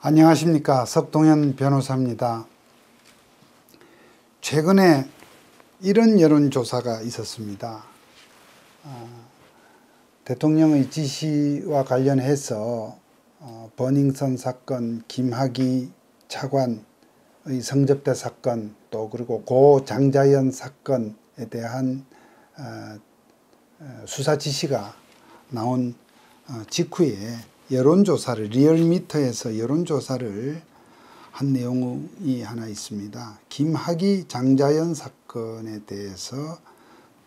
안녕하십니까. 석동현 변호사입니다. 최근에 이런 여론조사가 있었습니다. 대통령의 지시와 관련해서 버닝썬 사건, 김학의 차관의 성접대 사건, 또 그리고 고 장자연 사건에 대한 수사 지시가 나온 직후에 여론조사를, 리얼미터에서 여론조사를 한 내용이 하나 있습니다. 김학의 장자연 사건에 대해서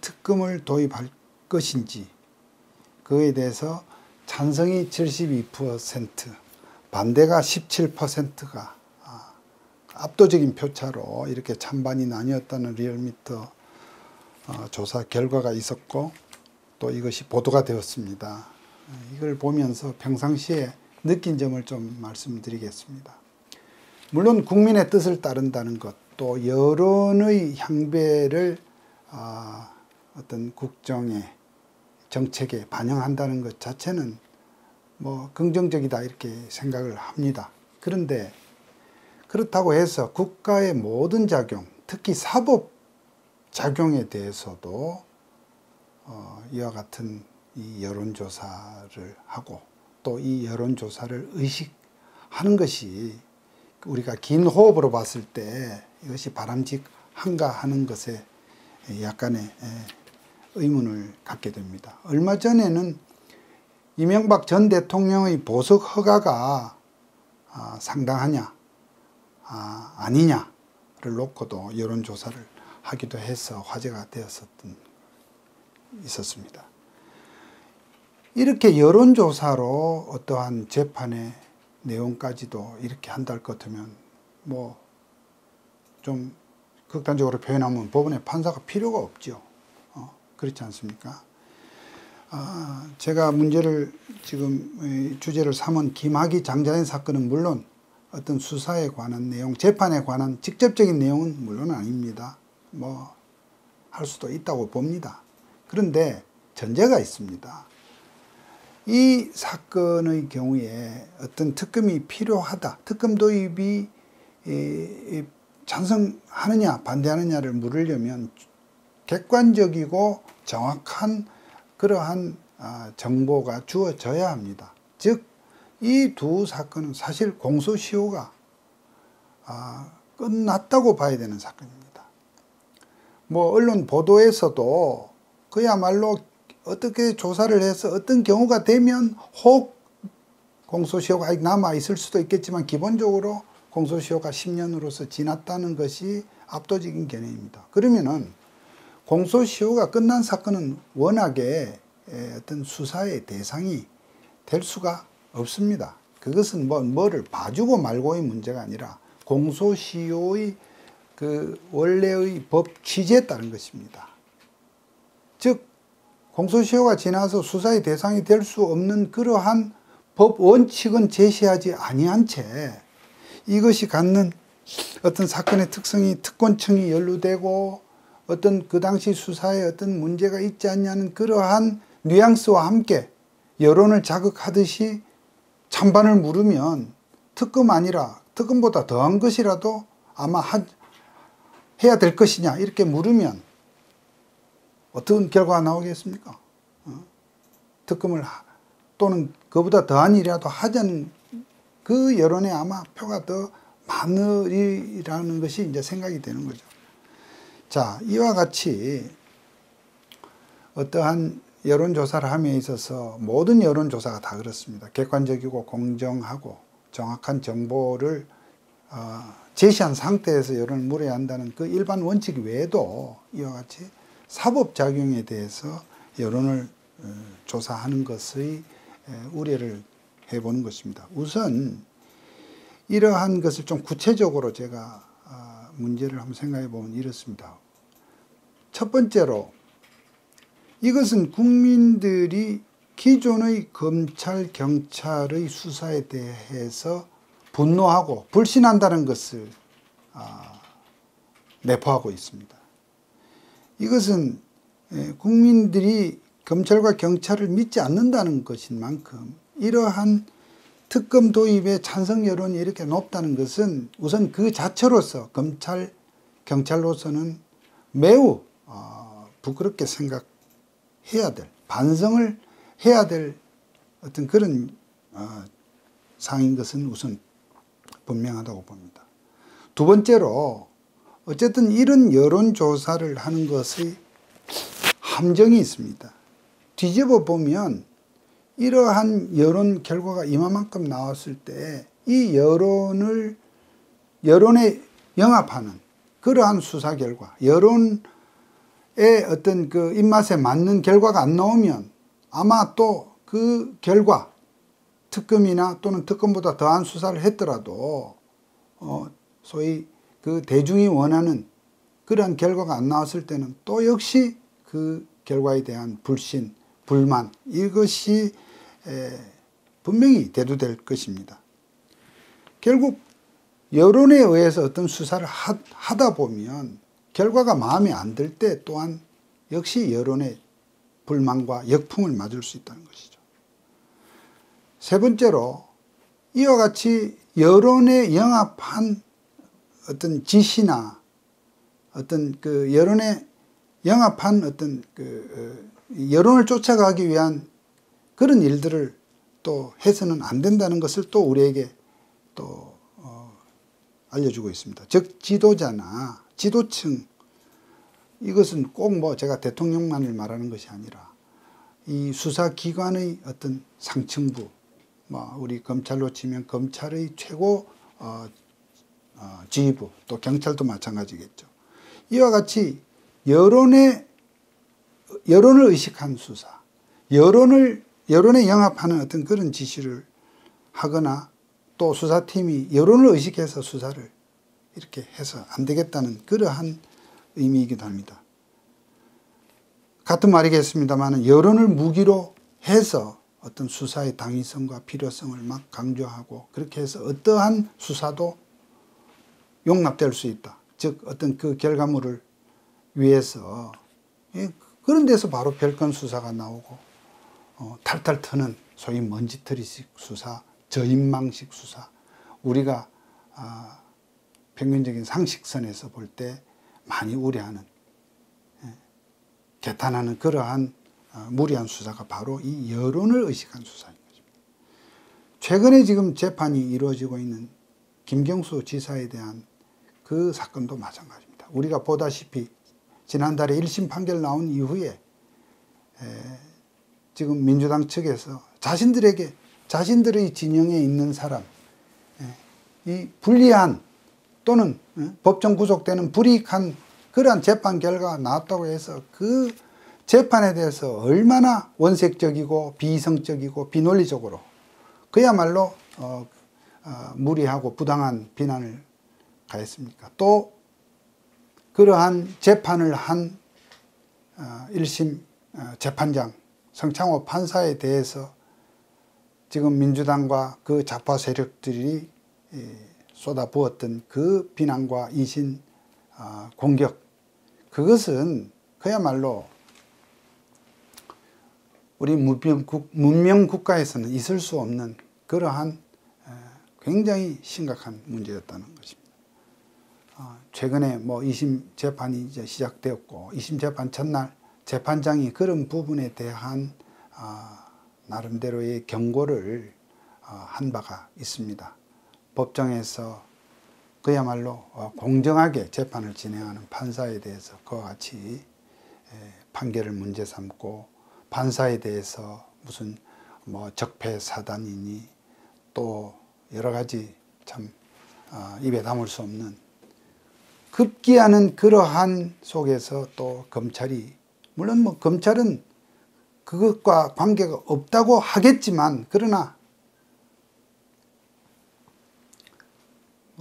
특검을 도입할 것인지, 그에 대해서 찬성이 72%, 반대가 17%가 압도적인 표차로 이렇게 찬반이 나뉘었다는 리얼미터 조사 결과가 있었고, 또 이것이 보도가 되었습니다. 이걸 보면서 평상시에 느낀 점을 좀 말씀드리겠습니다. 물론 국민의 뜻을 따른다는 것, 또 여론의 향배를 어떤 국정에, 정책에 반영한다는 것 자체는 뭐 긍정적이다 이렇게 생각을 합니다. 그런데 그렇다고 해서 국가의 모든 작용, 특히 사법 작용에 대해서도 이와 같은 이 여론조사를 하고, 또 이 여론조사를 의식하는 것이 우리가 긴 호흡으로 봤을 때 이것이 바람직한가 하는 것에 약간의 의문을 갖게 됩니다. 얼마 전에는 이명박 전 대통령의 보석 허가가 상당하냐 아니냐를 놓고도 여론조사를 하기도 해서 화제가 있었습니다. 이렇게 여론조사로 어떠한 재판의 내용까지도 이렇게 한다 것 같으면 뭐 좀 극단적으로 표현하면 법원에 판사가 필요가 없죠. 그렇지 않습니까? 제가 문제를 지금 주제를 삼은 김학의 장자연 사건은 물론 어떤 수사에 관한 내용, 재판에 관한 직접적인 내용은 물론 아닙니다. 뭐 할 수도 있다고 봅니다. 그런데 전제가 있습니다. 이 사건의 경우에 어떤 특검이 필요하다, 특검 도입이 찬성하느냐 반대하느냐를 물으려면 객관적이고 정확한 그러한 정보가 주어져야 합니다. 즉, 이 두 사건은 사실 공소시효가 끝났다고 봐야 되는 사건입니다. 뭐 언론 보도에서도 그야말로 어떻게 조사를 해서 어떤 경우가 되면 혹 공소시효가 아직 남아 있을 수도 있겠지만, 기본적으로 공소시효가 10년으로서 지났다는 것이 압도적인 견해입니다. 그러면은 공소시효가 끝난 사건은 워낙에 어떤 수사의 대상이 될 수가 없습니다. 그것은 뭐를 봐주고 말고의 문제가 아니라 공소시효의 그 원래의 법 취지에 따른 것입니다. 즉, 공소시효가 지나서 수사의 대상이 될 수 없는 그러한 법 원칙은 제시하지 아니한 채 이것이 갖는 어떤 사건의 특성이 특권층이 연루되고 어떤 그 당시 수사에 어떤 문제가 있지 않냐는 그러한 뉘앙스와 함께 여론을 자극하듯이 찬반을 물으면 특검 아니라 특검보다 더한 것이라도 아마 해야 될 것이냐 이렇게 물으면 어떤 결과가 나오겠습니까? 특검을 또는 그보다 더한 일이라도 하자는 그 여론에 아마 표가 더 많으리라는 것이 이제 생각이 되는 거죠. 자, 이와 같이 어떠한 여론조사를 함에 있어서 모든 여론조사가 다 그렇습니다. 객관적이고 공정하고 정확한 정보를 제시한 상태에서 여론을 물어야 한다는 그 일반 원칙 외에도 이와 같이 사법작용에 대해서 여론을 조사하는 것의 우려를 해보는 것입니다. 우선 이러한 것을 좀 구체적으로 제가 문제를 한번 생각해 보면 이렇습니다. 첫 번째로, 이것은 국민들이 기존의 검찰, 경찰의 수사에 대해서 분노하고 불신한다는 것을 내포하고 있습니다. 이것은 국민들이 검찰과 경찰을 믿지 않는다는 것인 만큼 이러한 특검 도입에 찬성 여론이 이렇게 높다는 것은 우선 그 자체로서 검찰, 경찰로서는 매우 부끄럽게 생각해야 될, 반성을 해야 될 어떤 그런 상인 것은 우선 분명하다고 봅니다. 두 번째로 어쨌든 이런 여론조사를 하는 것의 함정이 있습니다. 뒤집어 보면 이러한 여론 결과가 이만큼 나왔을 때 이 여론에 영합하는 그러한 수사 결과, 여론의 어떤 그 입맛에 맞는 결과가 안 나오면 아마 또 그 결과, 특검이나 또는 특검보다 더한 수사를 했더라도 소위 그 대중이 원하는 그러한 결과가 안 나왔을 때는 또 역시 그 결과에 대한 불신, 불만, 이것이 분명히 대두될 것입니다. 결국 여론에 의해서 어떤 수사를 하다 보면 결과가 마음에 안 들 때 또한 역시 여론의 불만과 역풍을 맞을 수 있다는 것이죠. 세 번째로 이와 같이 여론에 영합한 어떤 지시나 어떤 그 여론에 영합한 어떤 그 여론을 쫓아가기 위한 그런 일들을 또 해서는 안 된다는 것을 또 우리에게 또 알려주고 있습니다. 즉 지도자나 지도층, 이것은 꼭 뭐 제가 대통령만을 말하는 것이 아니라 이 수사기관의 어떤 상층부, 뭐 우리 검찰로 치면 검찰의 최고 지휘부, 또 경찰도 마찬가지겠죠. 이와 같이 여론을 의식한 수사, 여론에 영합하는 어떤 그런 지시를 하거나 또 수사팀이 여론을 의식해서 수사를 이렇게 해서 안 되겠다는 그러한 의미이기도 합니다. 같은 말이겠습니다만 여론을 무기로 해서 어떤 수사의 당위성과 필요성을 막 강조하고 그렇게 해서 어떠한 수사도 용납될 수 있다. 즉 어떤 그 결과물을 위해서 그런 데서 바로 별건 수사가 나오고 탈탈 트는 소위 먼지털이식 수사, 저인망식 수사, 우리가 평균적인 상식선에서 볼 때 많이 우려하는, 개탄하는 그러한 무리한 수사가 바로 이 여론을 의식한 수사인 것입니다. 최근에 지금 재판이 이루어지고 있는 김경수 지사에 대한 그 사건도 마찬가지입니다. 우리가 보다시피 지난달에 1심 판결 나온 이후에 지금 민주당 측에서 자신들의 진영에 있는 사람, 이 불리한 또는 법정 구속되는 불이익한 그러한 재판 결과가 나왔다고 해서 그 재판에 대해서 얼마나 원색적이고 비이성적이고 비논리적으로 그야말로 무리하고 부당한 비난을 가했습니까? 또 그러한 재판을 한 1심 재판장 성창호 판사에 대해서 지금 민주당과 그 좌파 세력들이 쏟아부었던 그 비난과 이신 공격, 그것은 그야말로 우리 문명 국가에서는 있을 수 없는 그러한 굉장히 심각한 문제였다는 것입니다. 최근에 뭐 2심 재판이 이제 시작되었고 2심 재판 첫날 재판장이 그런 부분에 대한 나름대로의 경고를 한 바가 있습니다. 법정에서 그야말로 공정하게 재판을 진행하는 판사에 대해서 그와 같이 판결을 문제 삼고 판사에 대해서 무슨 뭐 적폐사단이니 또 여러 가지 참 입에 담을 수 없는 급기야는 그러한 속에서 또 검찰이, 물론 뭐 검찰은 그것과 관계가 없다고 하겠지만, 그러나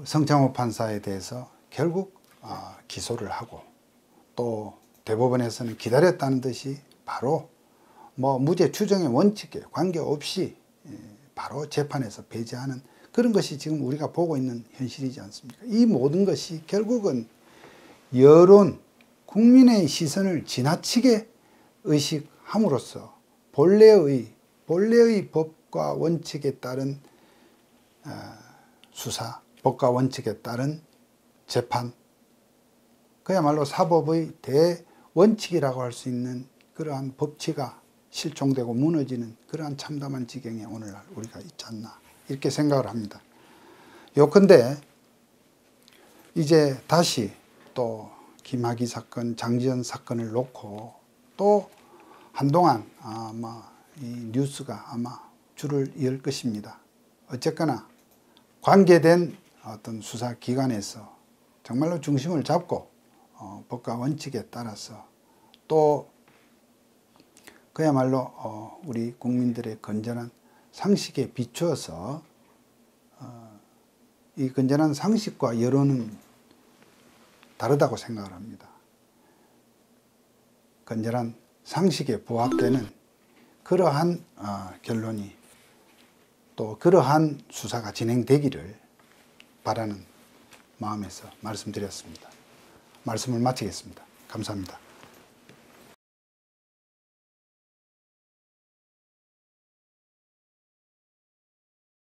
성창호 판사에 대해서 결국 기소를 하고 또 대법원에서는 기다렸다는 듯이 바로 뭐 무죄 추정의 원칙에 관계없이 바로 재판에서 배제하는 그런 것이 지금 우리가 보고 있는 현실이지 않습니까? 이 모든 것이 결국은 여론, 국민의 시선을 지나치게 의식함으로써 본래의 법과 원칙에 따른 수사, 법과 원칙에 따른 재판, 그야말로 사법의 대원칙이라고 할 수 있는 그러한 법치가 실종되고 무너지는 그러한 참담한 지경에 오늘날 우리가 있지 않나 이렇게 생각을 합니다. 요컨대 이제 다시 또 김학의 사건, 장지현 사건을 놓고 또 한동안 아마 이 뉴스가 아마 줄을 이을 것입니다. 어쨌거나 관계된 어떤 수사기관에서 정말로 중심을 잡고 법과 원칙에 따라서 또 그야말로 우리 국민들의 건전한 상식에 비추어서 이 건전한 상식과 여론은 다르다고 생각을 합니다. 건전한 상식에 부합되는 그러한 결론이 또 그러한 수사가 진행되기를 바라는 마음에서 말씀드렸습니다. 말씀을 마치겠습니다. 감사합니다.